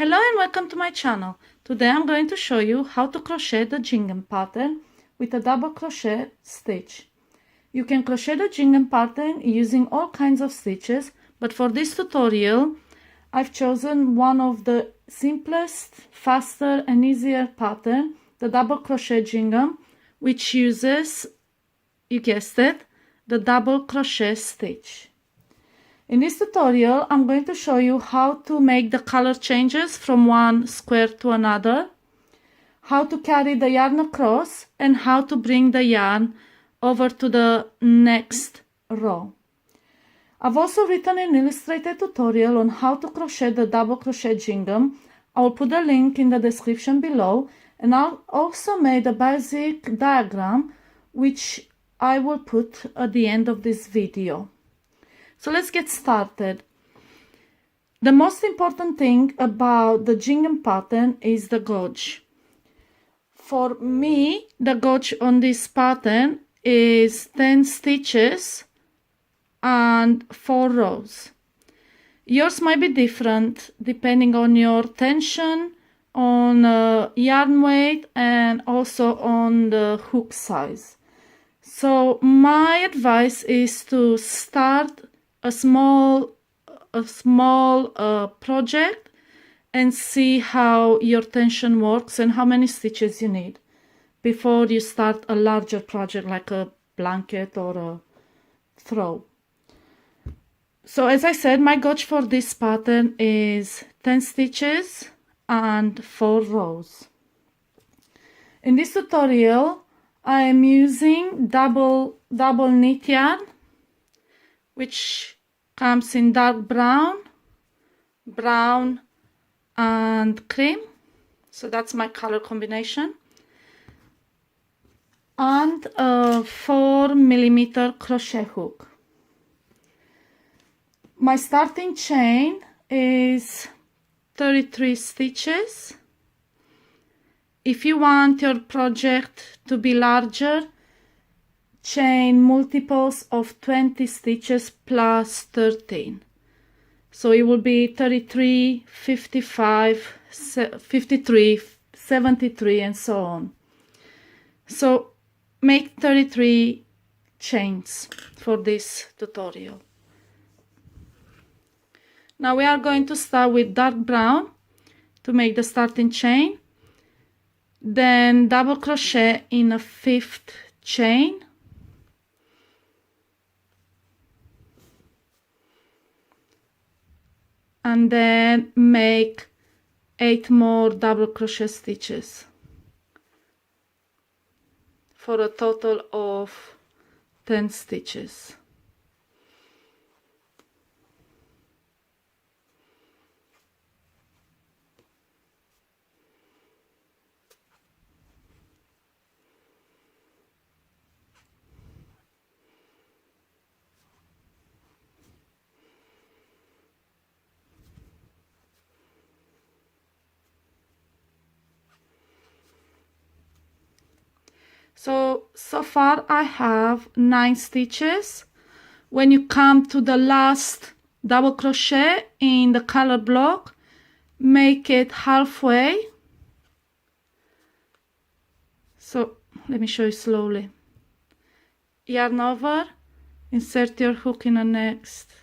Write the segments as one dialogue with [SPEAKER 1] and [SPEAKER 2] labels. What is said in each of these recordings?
[SPEAKER 1] Hello and welcome to my channel. Today I'm going to show you how to crochet the gingham pattern with a double crochet stitch. You can crochet the gingham pattern using all kinds of stitches, but for this tutorial I've chosen one of the simplest, faster and easier pattern, the double crochet gingham, which uses, you guessed it, the double crochet stitch. In this tutorial, I'm going to show you how to make the color changes from one square to another, how to carry the yarn across, and how to bring the yarn over to the next row. I've also written an illustrated tutorial on how to crochet the double crochet gingham. I'll put a link in the description below, and I've also made a basic diagram which I will put at the end of this video. So let's get started. The most important thing about the gingham pattern is the gauge. For me, the gauge on this pattern is 10 stitches and 4 rows. Yours might be different depending on your tension, on yarn weight, and also on the hook size. So my advice is to start a small project and see how your tension works and how many stitches you need before you start a larger project like a blanket or a throw. So as I said, my gauge for this pattern is 10 stitches and 4 rows. In this tutorial I am using double knit yarn, which comes in dark brown, brown and cream, so that's my color combination, and a 4mm crochet hook. My starting chain is 33 stitches. If you want your project to be larger, chain multiples of 20 stitches plus 13. So it will be 33, 55, 53, 73 and so on. So make 33 chains for this tutorial. Now we are going to start with dark brown to make the starting chain, then double crochet in a 5th chain, and then make 8 more double crochet stitches for a total of 10 stitches. So far I have 9 stitches. When you come to the last double crochet in the color block, make it halfway. So let me show you slowly. Yarn over, insert your hook in the next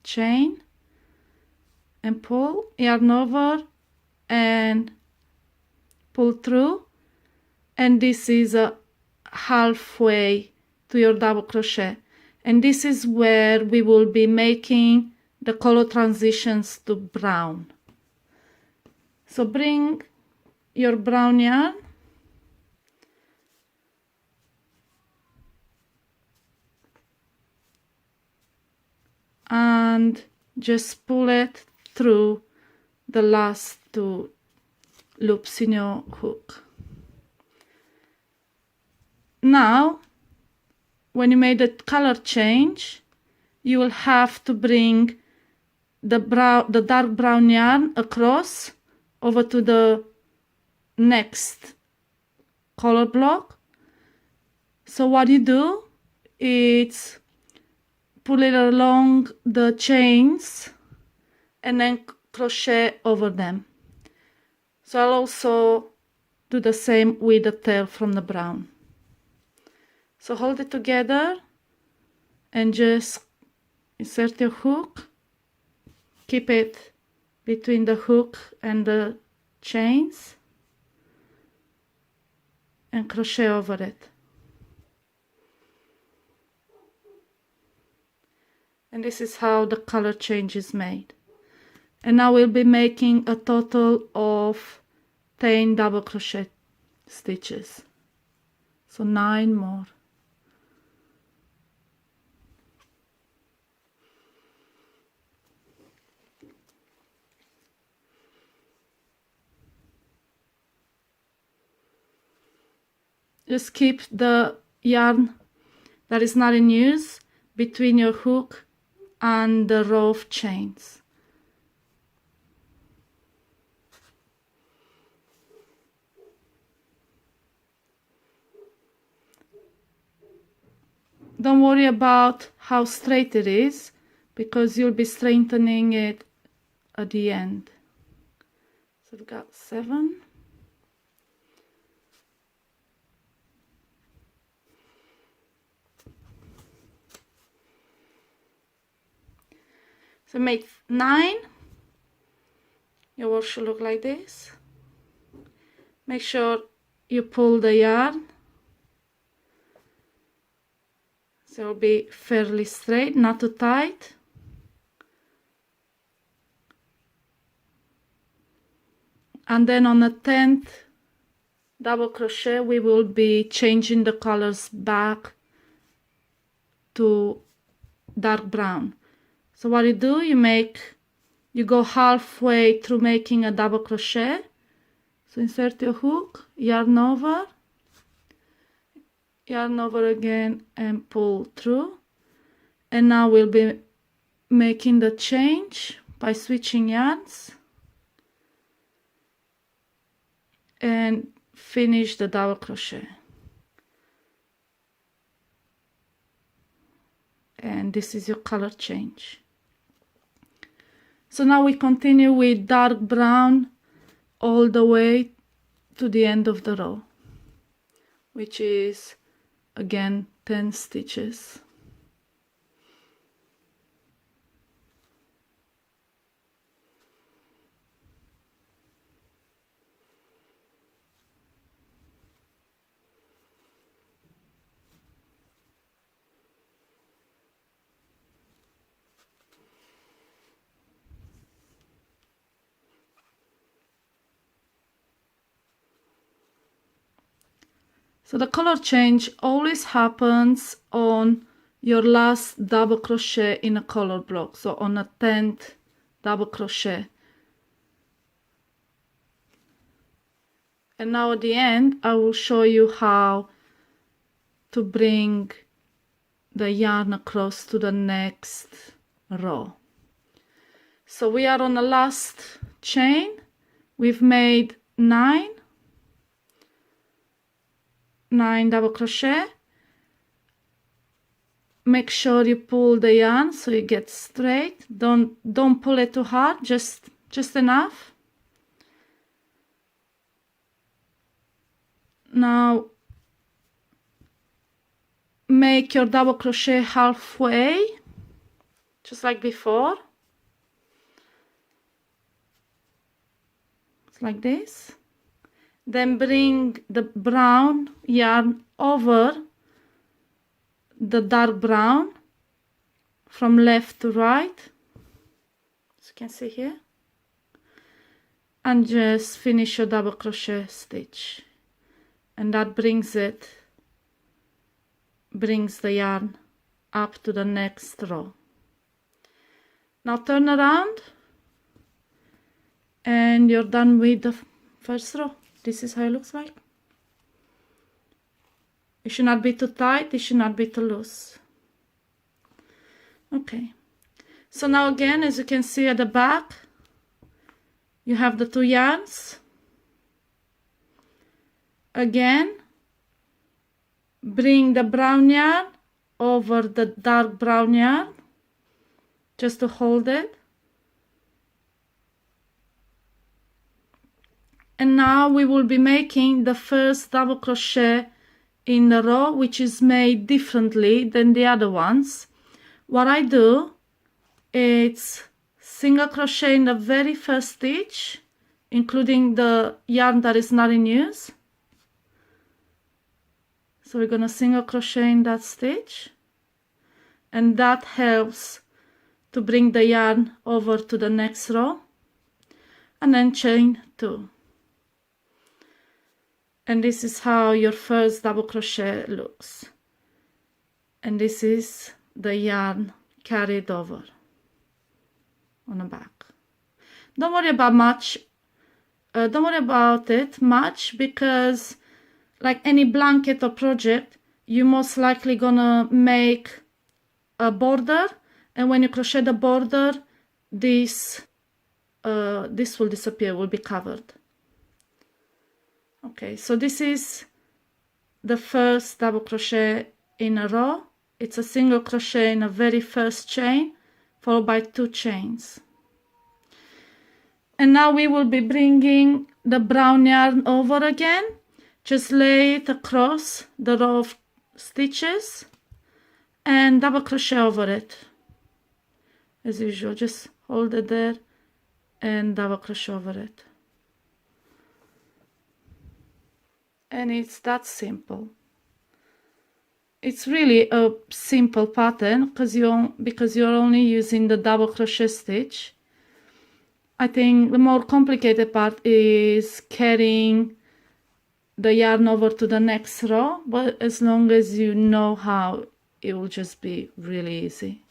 [SPEAKER 1] chain and pull, yarn over and pull through, and this is a halfway to your double crochet, and this is where we will be making the color transitions to brown. So bring your brown yarn and just pull it through the last 2 loops in your hook. Now, when you made the color change, you will have to bring the dark brown yarn across over to the next color block. So what you do is pull it along the chains and then crochet over them. So I'll also do the same with the tail from the brown. So hold it together and just insert your hook, keep it between the hook and the chains, and crochet over it. And this is how the color change is made. And now we'll be making a total of 10 double crochet stitches, so 9 more. Just keep the yarn that is not in use between your hook and the row of chains. Don't worry about how straight it is, because you'll be straightening it at the end. So we've got 7. So make 9. Your work should look like this. Make sure you pull the yarn so it'll be fairly straight, not too tight. And then on the 10th double crochet we will be changing the colors back to dark brown. So what you do, you go halfway through making a double crochet. So insert your hook, yarn over again, and pull through. And now we'll be making the change by switching yarns and finish the double crochet. And this is your color change. So now we continue with dark brown all the way to the end of the row, which is again 10 stitches. So the color change always happens on your last double crochet in a color block, so on a 10th double crochet. And now at the end I will show you how to bring the yarn across to the next row. So we are on the last chain. We've made 9 double crochet. Make sure you pull the yarn so it gets straight. Don't pull it too hard, just enough. Now make your double crochet halfway, just like before. It's like this. Then bring the brown yarn over the dark brown from left to right, as you can see here, and just finish your double crochet stitch, and that brings the yarn up to the next row. Now turn around and you're done with the first row. This is how it looks like. It should not be too tight, it should not be too loose. Okay, so now again, as you can see at the back, you have the 2 yarns. Again, bring the brown yarn over the dark brown yarn just to hold it. And now we will be making the first double crochet in the row, which is made differently than the other ones. What I do is single crochet in the very first stitch, including the yarn that is not in use. So we're going to single crochet in that stitch, and that helps to bring the yarn over to the next row, and then chain 2. And this is how your first double crochet looks. And this is the yarn carried over on the back. Don't worry about it much, because like any blanket or project, you're most likely gonna make a border, and when you crochet the border, this will disappear, will be covered. Okay, so this is the first double crochet in a row. It's a single crochet in the very first chain, followed by 2 chains. And now we will be bringing the brown yarn over again. Just lay it across the row of stitches and double crochet over it. As usual, just hold it there and double crochet over it. And it's that simple. It's really a simple pattern because you're only using the double crochet stitch. I think the more complicated part is carrying the yarn over to the next row, but as long as you know how, it will just be really easy.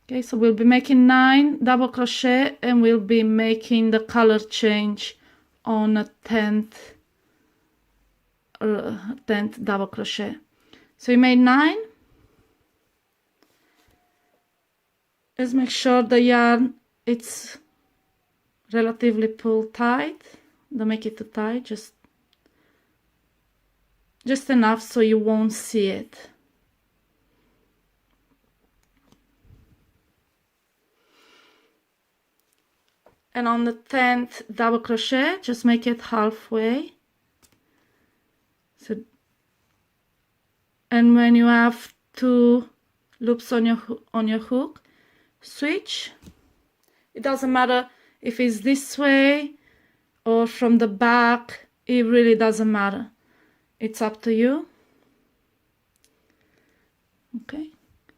[SPEAKER 1] Okay, so we'll be making 9 double crochet, and we'll be making the color change on a 10th double crochet. So you made 9. Let's make sure the yarn it's relatively pull tight. Don't make it too tight, just enough so you won't see it. And on the 10th double crochet, just make it halfway. So, and when you have 2 loops on your hook, switch. It doesn't matter if it's this way or from the back, it really doesn't matter. It's up to you. Okay,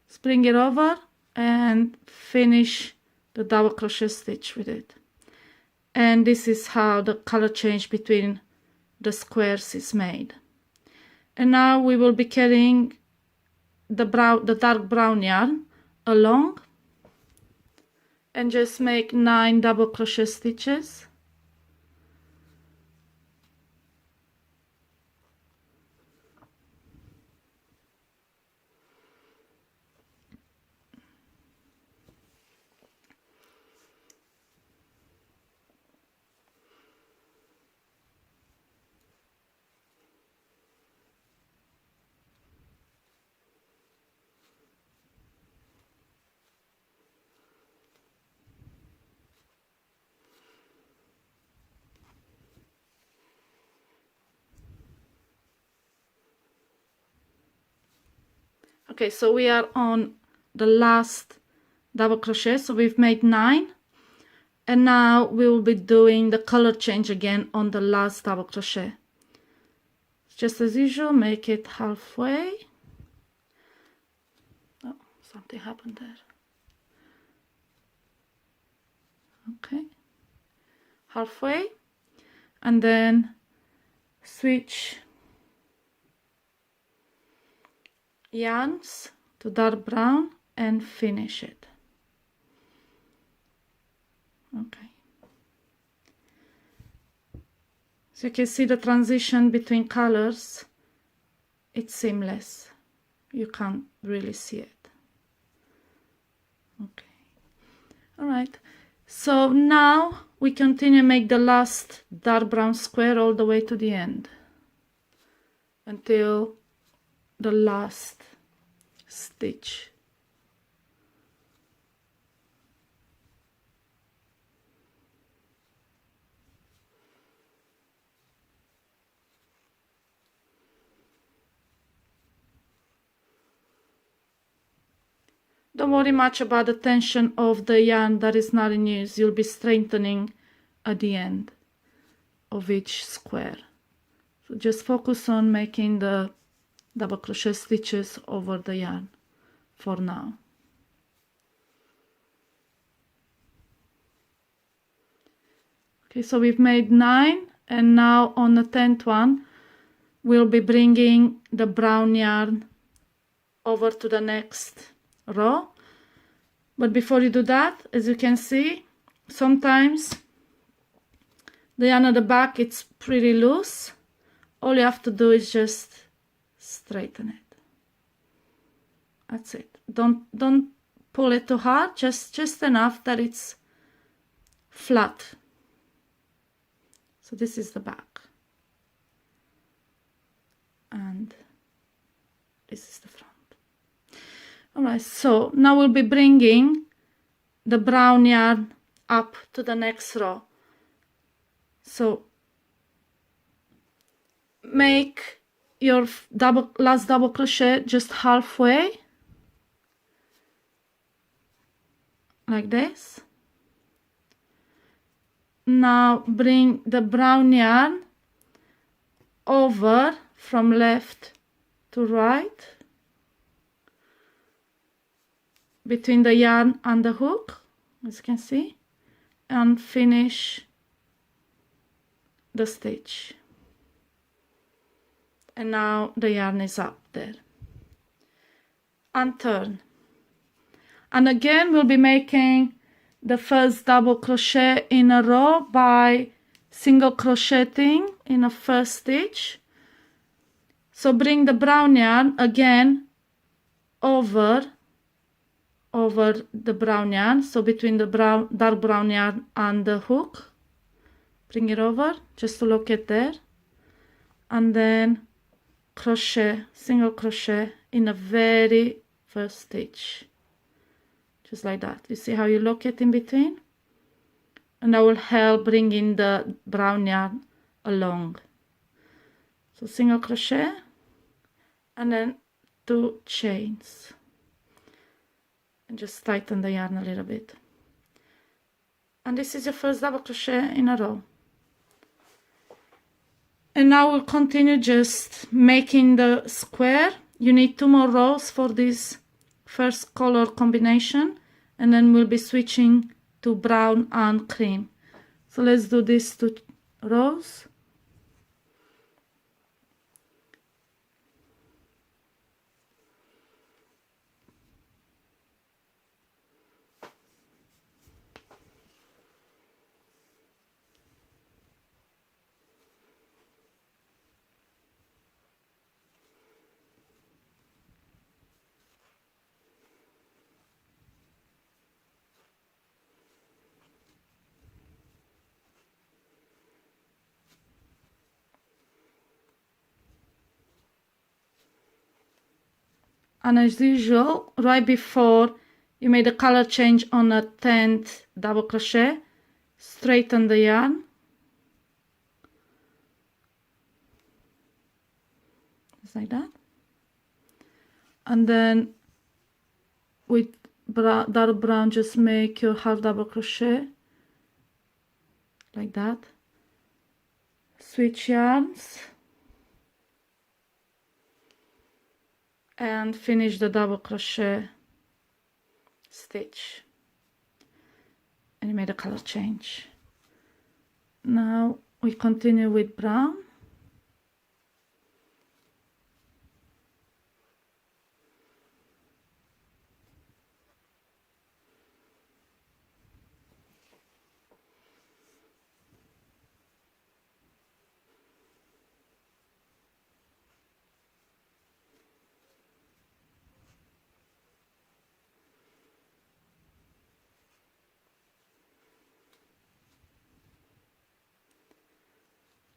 [SPEAKER 1] let's bring it over and finish the double crochet stitch with it. And this is how the color change between the squares is made. And now we will be carrying the dark brown yarn along, and just make 9 double crochet stitches. Okay, so we are on the last double crochet, so we've made 9, and now we will be doing the color change again on the last double crochet. Just as usual, make it halfway. Oh, something happened there. Okay, halfway, and then switch yarns to dark brown and finish it. Okay, so you can see the transition between colors. It's seamless, you can't really see it. Okay, all right, so now we continue, make the last dark brown square all the way to the end until the last stitch. Don't worry much about the tension of the yarn that is not in use. You'll be straightening at the end of each square. So just focus on making the double crochet stitches over the yarn for now. Okay, so we've made 9, and now on the 10th one we'll be bringing the brown yarn over to the next row. But before you do that, as you can see, sometimes the yarn at the back, it's pretty loose. All you have to do is just straighten it. That's it. Don't pull it too hard, just enough that it's flat. So this is the back, and this is the front. All right, so now we'll be bringing the brown yarn up to the next row. So make your last double crochet just halfway, like this. Now bring the brown yarn over from left to right between the yarn and the hook, as you can see, and finish the stitch. And now the yarn is up there. And turn. And again we'll be making the first double crochet in a row by single crocheting in a first stitch. So bring the brown yarn again over the brown yarn, so between the dark brown yarn and the hook, bring it over just to locate there, and then crochet, single crochet in the very first stitch, just like that. You see how you locate in between, and that will help bring in the brown yarn along. So single crochet and then 2 chains, and just tighten the yarn a little bit. And this is your first double crochet in a row. And now we'll continue just making the square. You need 2 more rows for this first color combination, and then we'll be switching to brown and cream. So let's do these 2 rows. And as usual, right before you made a color change on a 10th double crochet, straighten the yarn, just like that, and then with dark brown just make your half double crochet like that, switch yarns, and finish the double crochet stitch, and you made a color change. Now we continue with brown.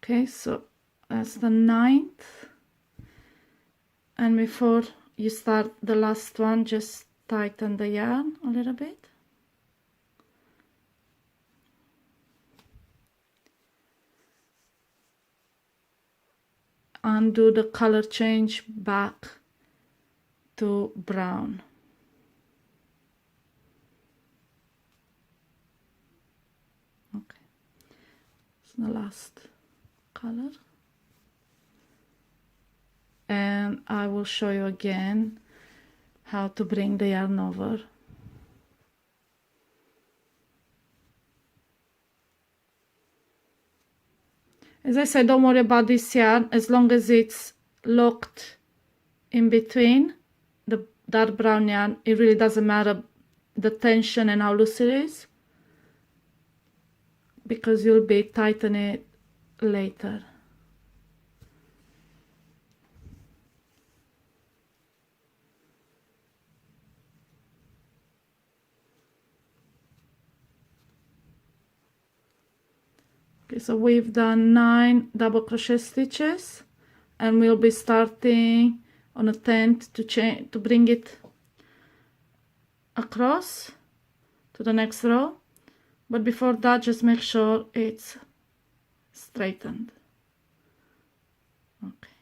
[SPEAKER 1] Okay, so that's the 9th, and before you start the last one, just tighten the yarn a little bit. And do the color change back to brown. the last color, and I will show you again how to bring the yarn over. As I said, don't worry about this yarn as long as it's locked in between the dark brown yarn. It really doesn't matter the tension and how loose it is, because you'll be tightening it later. Okay, so we've done 9 double crochet stitches, and we'll be starting on a 10th to bring it across to the next row. But before that, just make sure it's straightened. Okay,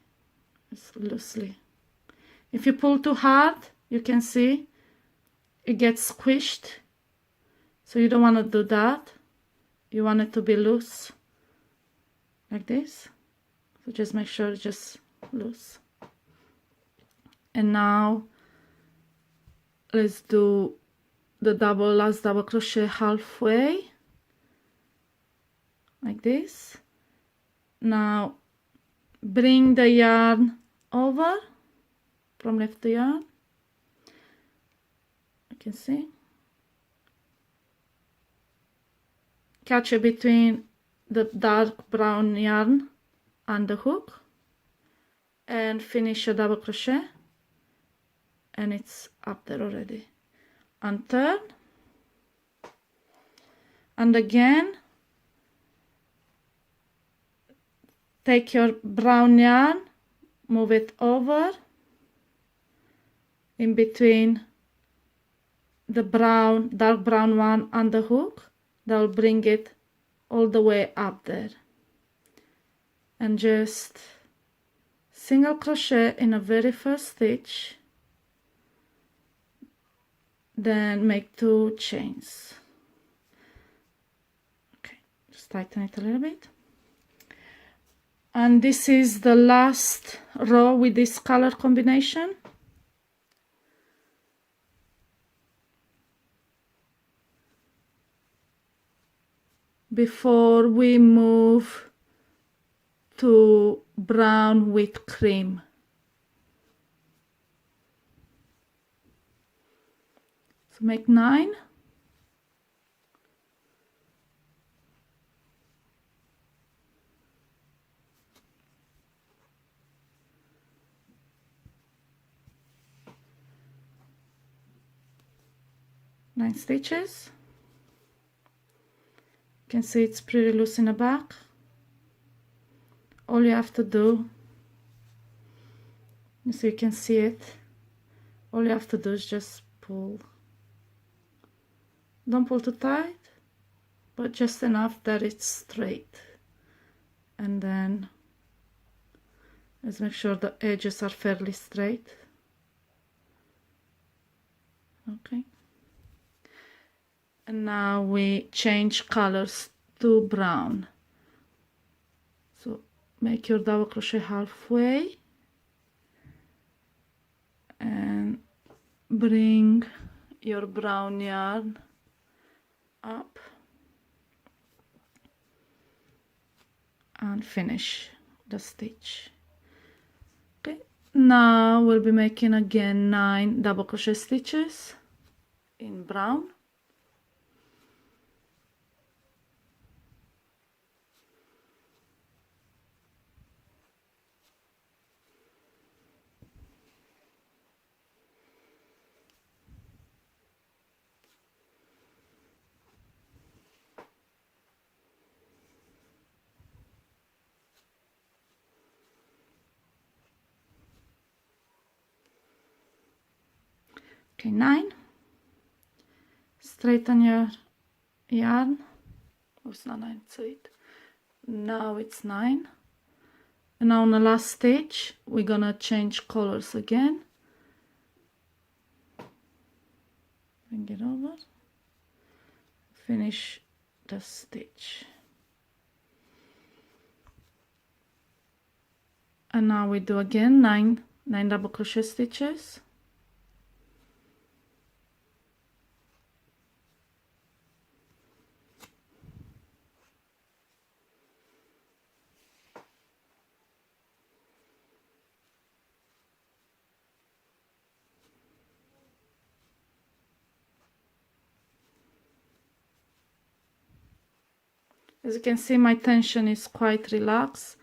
[SPEAKER 1] it's loosely. If you pull too hard, you can see it gets squished, so you don't want to do that. You want it to be loose like this, so just make sure it's just loose. And now let's do the last double crochet halfway like this. Now bring the yarn over from left to yarn, you can see, catch it between the dark brown yarn and the hook, and finish a double crochet, and it's up there already. And turn, and again take your brown yarn, move it over in between the dark brown one and the hook. That will bring it all the way up there, and just single crochet in the very first stitch, then make 2 chains. Okay, just tighten it a little bit. And this is the last row with this color combination. Before we move to brown with cream. So make 9. Nine stitches. You can see it's pretty loose in the back. All you have to do, so you can see it, all you have to do is just pull. Don't pull too tight, but just enough that it's straight. And then let's make sure the edges are fairly straight. Okay. And now we change colors to brown. So make your double crochet halfway and bring your brown yarn up and finish the stitch. Okay, now we'll be making again 9 double crochet stitches in brown. Okay, 9. Straighten your yarn. Oh, it's not 9, it's 8. Now it's 9. And now on the last stitch, we're gonna change colors again. Bring it over. Finish the stitch. And now we do again nine double crochet stitches. As you can see, my tension is quite relaxed.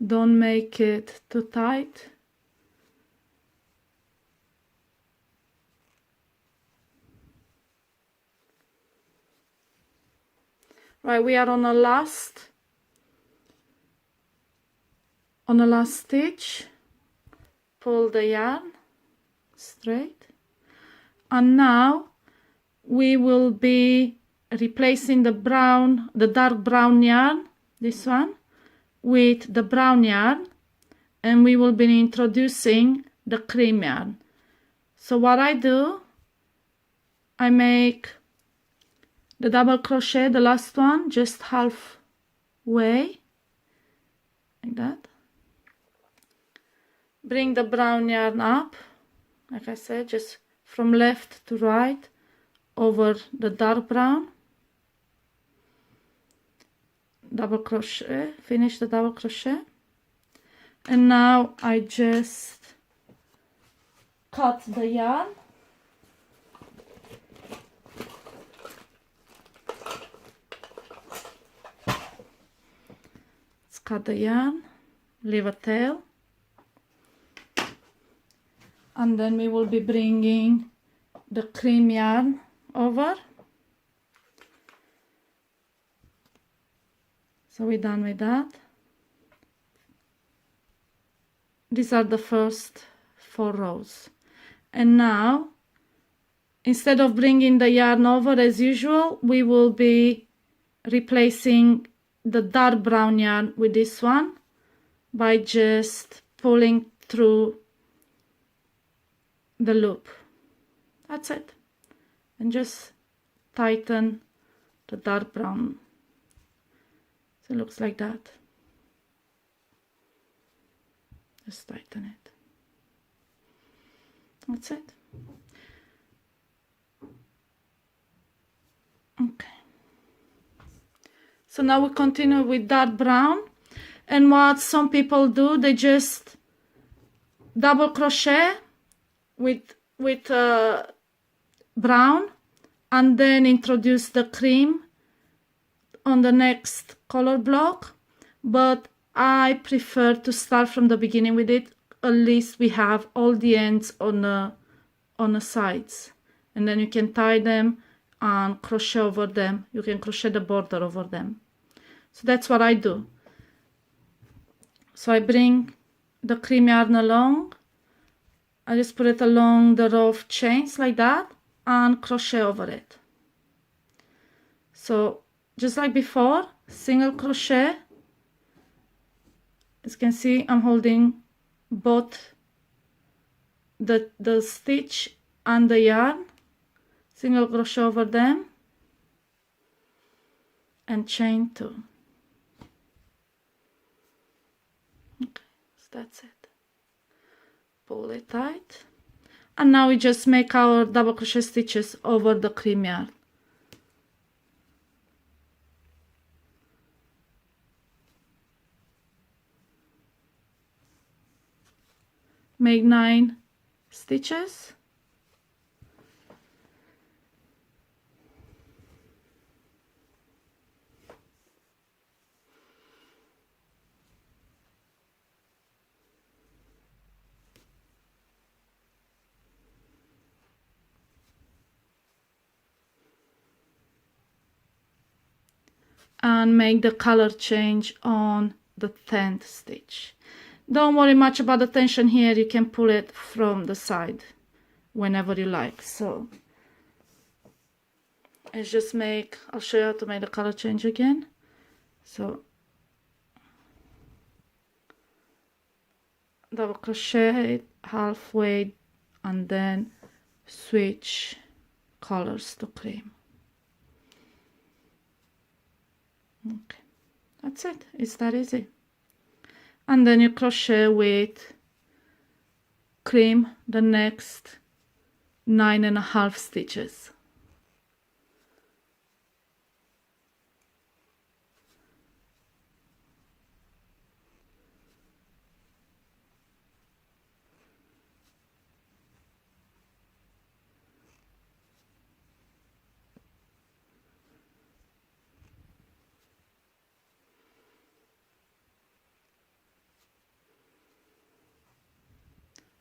[SPEAKER 1] Don't make it too tight. Right, we are on the last stitch. Pull the yarn straight, and now we will be replacing the dark brown yarn, this one, with the brown yarn, and we will be introducing the cream yarn. So what I do, I make the double crochet, the last one, just halfway, like that. Bring the brown yarn up, like I said, just from left to right over the dark brown. Double crochet, finish the double crochet, and now I just cut the yarn. Let's cut the yarn, leave a tail, and then we will be bringing the cream yarn over. So we're done with that. These are the first 4 rows. And now, instead of bringing the yarn over as usual, we will be replacing the dark brown yarn with this one by just pulling through the loop. That's it. And just tighten the dark brown. So it looks like that. Just tighten it. That's it. Okay. So now we continue with dark brown. And what some people do, they just double crochet with brown and then introduce the cream on the next color block, but I prefer to start from the beginning with it. At least we have all the ends on the sides, and then you can tie them and crochet over them. You can crochet the border over them. So that's what I do. So I bring the cream yarn along, I just put it along the row of chains like that and crochet over it. So just like before, single crochet. As you can see, I'm holding both the stitch and the yarn, single crochet over them, and chain 2. Okay, so that's it. Pull it tight, and now we just make our double crochet stitches over the cream yarn. Make 9 stitches. And make the color change on the 10th stitch. Don't worry much about the tension here, you can pull it from the side whenever you like. So let's just make, I'll show you how to make the color change again. So double crochet halfway and then switch colors to cream. Okay, that's it, it's that easy. and then you crochet with cream the next 9.5 stitches.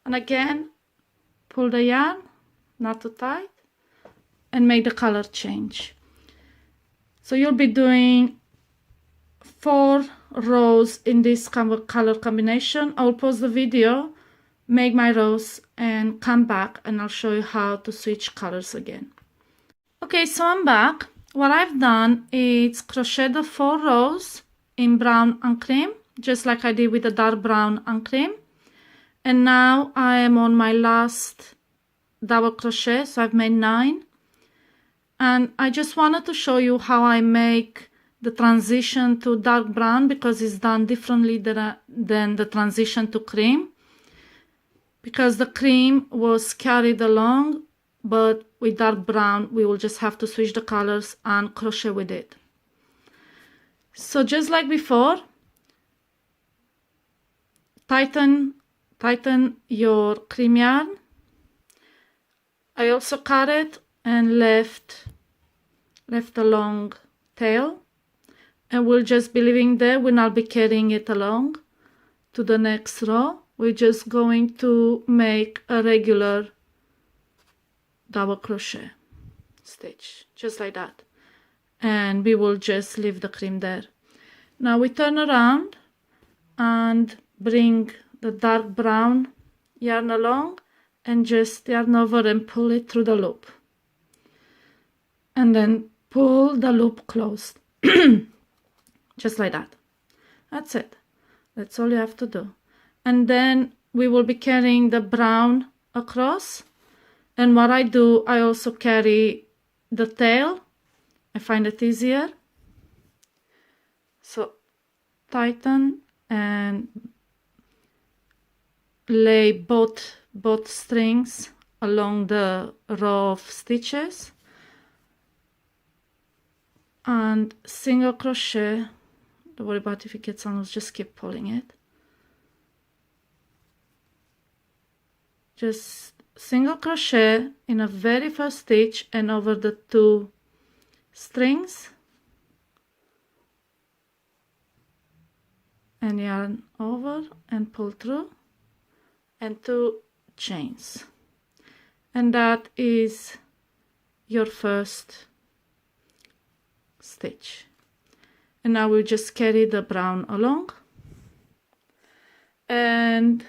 [SPEAKER 1] And again, pull the yarn, not too tight, and make the color change. So you'll be doing 4 rows in this color combination. I'll pause the video, make my rows, and come back and I'll show you how to switch colors again. Okay, so I'm back. What I've done is crochet the 4 rows in brown and cream, just like I did with the dark brown and cream. And now I am on my last double crochet, so I've made 9. And I just wanted to show you how I make the transition to dark brown, because it's done differently than the transition to cream. Because the cream was carried along, but with dark brown, we will just have to switch the colors and crochet with it. So just like before, tighten your cream yarn. I also cut it and left a long tail, and we'll just be leaving there. We'll not be carrying it along to the next row. We're just going to make a regular double crochet stitch, just like that, and we will just leave the cream there. Now we turn around and bring the dark brown yarn along and just yarn over and pull it through the loop, and then pull the loop closed. Just like that. That's it. That's all you have to do. And then we will be carrying the brown across, and what I do, I also carry the tail. I find it easier. So tighten and lay both strings along the row of stitches, and single crochet. Don't worry about if it gets on, just keep pulling it. Just single crochet in a very first stitch and over the 2 strings, and yarn over and pull through, and 2 chains, and that is your first stitch. And now we'll just carry the brown along, and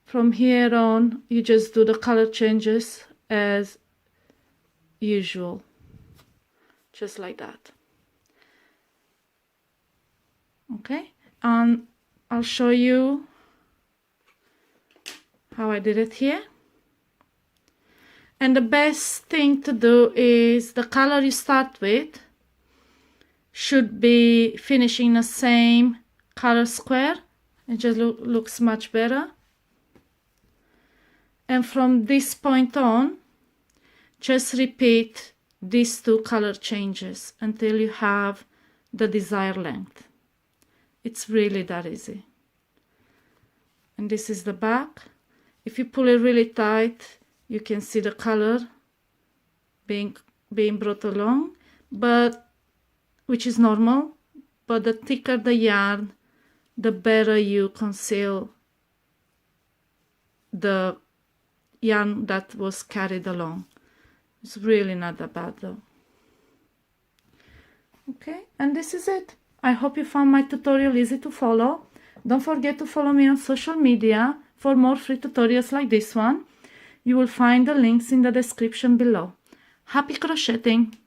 [SPEAKER 1] from here on you just do the color changes as usual, just like that. Okay, and I'll show you how I did it here. And the best thing to do is the color you start with should be finishing the same color square. It just looks much better. And from this point on, just repeat these 2 color changes until you have the desired length. It's really that easy. And this is the back. If you pull it really tight, you can see the color being brought along, which is normal, but the thicker the yarn, the better you conceal the yarn that was carried along. It's really not that bad though. Okay, and this is it. I hope you found my tutorial easy to follow. Don't forget to follow me on social media for more free tutorials like this one. You will find the links in the description below. Happy crocheting!